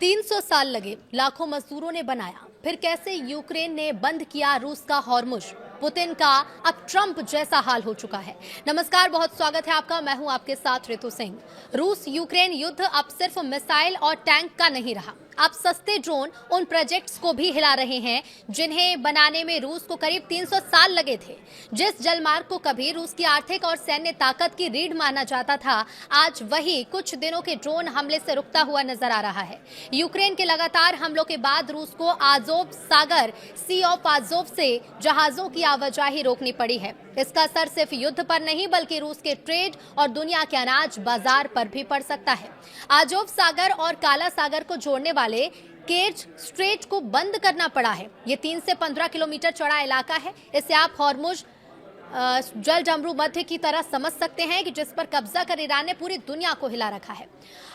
300 साल लगे, लाखों मजदूरों ने बनाया, फिर कैसे यूक्रेन ने बंद किया रूस का हॉर्मुज। पुतिन का अब ट्रंप जैसा हाल हो चुका है। नमस्कार, बहुत स्वागत है आपका। मैं हूं आपके साथ ऋतु सिंह। रूस यूक्रेन युद्ध अब सिर्फ मिसाइल और टैंक का नहीं रहा, अब सस्ते ड्रोन उन प्रोजेक्ट्स को भी हिला रहे हैं जिन्हें बनाने में रूस को करीब 300 साल लगे थे। जिस जलमार्ग को कभी रूस की आर्थिक और सैन्य ताकत की रीढ़ माना जाता था, आज वही कुछ दिनों के ड्रोन हमले से रुकता हुआ नजर आ रहा है। यूक्रेन के लगातार हमलों के बाद रूस को आजोव सागर सी ऑफ आजोव से जहाजों की आवाजाही रोकनी पड़ी है। इसका असर सिर्फ युद्ध पर नहीं बल्कि रूस के ट्रेड और दुनिया के अनाज बाजार पर भी पड़ सकता है। आजोव सागर और काला सागर को जोड़ने वाले केर्च स्ट्रेट को बंद करना पड़ा है। ये 3 से 15 किलोमीटर चौड़ा इलाका है। इसे आप हॉर्मुज जल डमरू मध्य की तरह समझ सकते हैं कि जिस पर कब्जा कर ईरान ने पूरी दुनिया को हिला रखा है।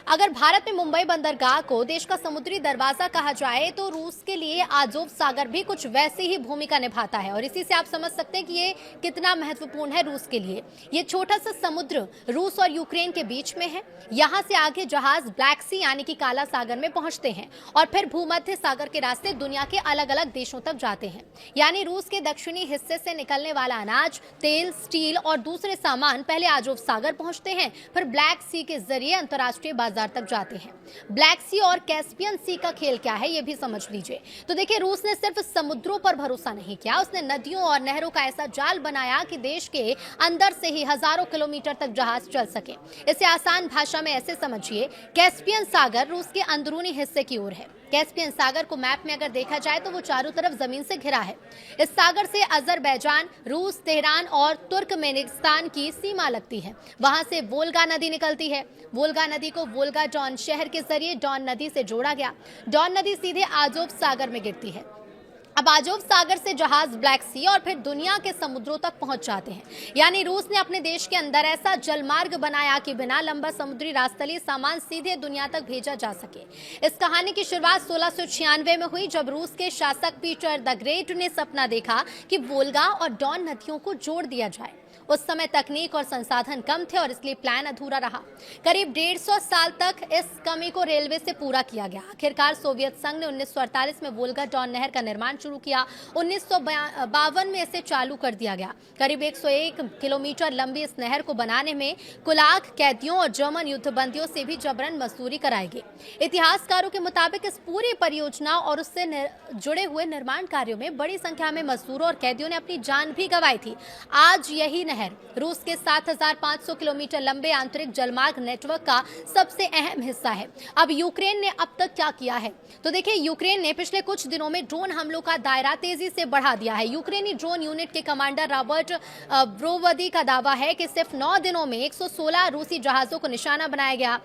अगर भारत में मुंबई बंदरगाह को देश का समुद्री दरवाजा कहा जाए तो रूस के लिए आजोव सागर भी कुछ वैसी ही भूमिका निभाता है, और इसी से आप समझ सकते हैं कि ये कितना महत्वपूर्ण है रूस के लिए। ये छोटा सा समुद्र रूस और यूक्रेन के बीच में है। यहाँ से आगे जहाज ब्लैक सी यानी कि काला सागर में पहुंचते हैं और फिर भूमध्य सागर के रास्ते दुनिया के अलग अलग देशों तक जाते हैं। यानी रूस के दक्षिणी हिस्से से निकलने वाला अनाज, तेल, स्टील और दूसरे सामान पहले आजोव सागर पहुंचते हैं, फिर ब्लैक सी के जरिए अंतर्राष्ट्रीय बाजार तक जाते हैं। ब्लैक सी और कैस्पियन सी का खेल क्या है, ये भी समझ लीजिए। तो देखिए, रूस ने सिर्फ समुद्रों पर भरोसा नहीं किया, उसने नदियों और नहरों का ऐसा जाल बनाया कि देश के अंदर से ही हजारों किलोमीटर तक जहाज चल सके। इसे आसान भाषा में ऐसे समझिए, कैस्पियन सागर रूस के अंदरूनी हिस्से की ओर है। कैस्पियन सागर को मैप में अगर देखा जाए तो वो चारों तरफ जमीन से घिरा है। इस सागर से अजरबैजान, रूस, तेहरान और तुर्कमेनिस्तान की सीमा लगती है। वहां से वोल्गा नदी निकलती है। वोल्गा नदी को वोल्गा डॉन शहर के जरिए डॉन नदी से जोड़ा गया। डॉन नदी सीधे आजोव सागर में गिरती है। अब आजोव सागर से जहाज ब्लैक सी और फिर दुनिया के समुद्रों तक पहुंच जाते हैं। यानी रूस ने अपने देश के अंदर ऐसा जलमार्ग बनाया कि बिना लंबा समुद्री रास्तली सामान सीधे दुनिया तक भेजा जा सके। इस कहानी की शुरुआत 1696 में हुई, जब रूस के शासक पीटर द ग्रेट ने सपना देखा कि वोल्गा और डॉन नदियों को जोड़ दिया जाए। उस समय तकनीक और संसाधन कम थे और इसलिए प्लान अधूरा रहा। करीब 150 साल तक इस कमी को रेलवे से पूरा किया गया। आखिरकार सोवियत संघ ने 1948 में वोल्गा डॉन नहर का निर्माण शुरू किया। 1952 में इसे चालू कर दिया गया। करीब 101 किलोमीटर लंबी इस नहर को बनाने में कुलाक कैदियों और जर्मन युद्धबंदियों से भी जबरन मजदूरी कराई गई। इतिहासकारों के मुताबिक इस पूरी परियोजना और उससे जुड़े हुए निर्माण कार्यों में बड़ी संख्या में मजदूरों और कैदियों ने अपनी जान भी गंवाई थी। आज यही नहर रूस के 7500 किलोमीटर लंबे आंतरिक जलमार्ग नेटवर्क का सबसे अहम हिस्सा है। अब यूक्रेन ने अब तक क्या किया है, तो देखिए, यूक्रेन ने पिछले कुछ दिनों में ड्रोन हमलों का दायरा तेजी से बढ़ा दिया है। यूक्रेनी ड्रोन यूनिट के कमांडर रॉबर्ट ब्रोवदी का दावा है कि सिर्फ 9 दिनों में 116 रूसी जहाजों को निशाना बनाया गया।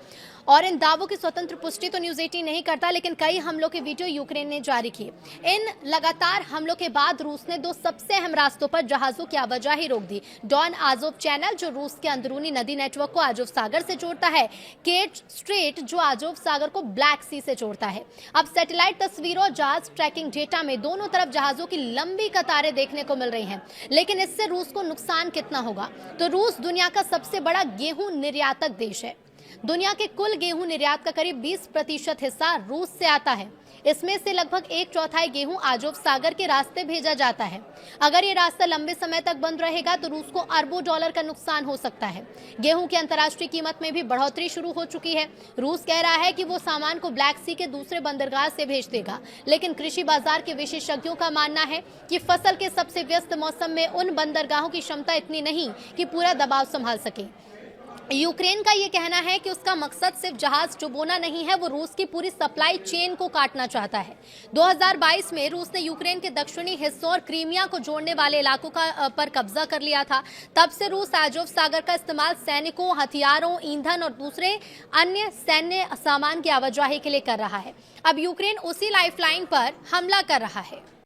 और इन दावों की स्वतंत्र पुष्टि तो न्यूज 18 नहीं करता, लेकिन कई हमलों के वीडियो यूक्रेन ने जारी किए। इन लगातार हमलों के बाद रूस ने 2 सबसे अहम रास्तों पर जहाजों की आवाजाही रोक दी। डॉन आजोव चैनल, जो रूस के अंदरूनी नदी नेटवर्क को आजोव सागर से जोड़ता है, केर्च स्ट्रेट, जो आजोव सागर को ब्लैक सी से जोड़ता है। अब सैटेलाइट तस्वीरों और जहाज ट्रैकिंग डेटा में दोनों तरफ जहाजों की लंबी कतारें देखने को मिल रही हैं। लेकिन इससे रूस को नुकसान कितना होगा, तो रूस दुनिया का सबसे बड़ा गेहूं निर्यातक देश है। दुनिया के कुल गेहूं निर्यात का करीब 20% हिस्सा रूस से आता है। इसमें से लगभग 1/4 गेहूं आजोव सागर के रास्ते भेजा जाता है। अगर ये रास्ता लंबे समय तक बंद रहेगा तो रूस को अरबों डॉलर का नुकसान हो सकता है। गेहूं की अंतर्राष्ट्रीय कीमत में भी बढ़ोतरी शुरू हो चुकी है। रूस कह रहा है कि वो सामान को ब्लैक सी के दूसरे बंदरगाह से भेज देगा, लेकिन कृषि बाजार के विशेषज्ञों का मानना है कि फसल के सबसे व्यस्त मौसम में उन बंदरगाहों की क्षमता इतनी नहीं कि पूरा दबाव संभाल सके। यूक्रेन का ये कहना है कि उसका मकसद सिर्फ जहाज डुबोना नहीं है, वो रूस की पूरी सप्लाई चेन को काटना चाहता है। 2022 में रूस ने यूक्रेन के दक्षिणी हिस्सों और क्रीमिया को जोड़ने वाले इलाकों पर कब्जा कर लिया था। तब से रूस आजोव सागर का इस्तेमाल सैनिकों, हथियारों, ईंधन और दूसरे अन्य सैन्य सामान की आवाजाही के लिए कर रहा है। अब यूक्रेन उसी लाइफलाइन पर हमला कर रहा है।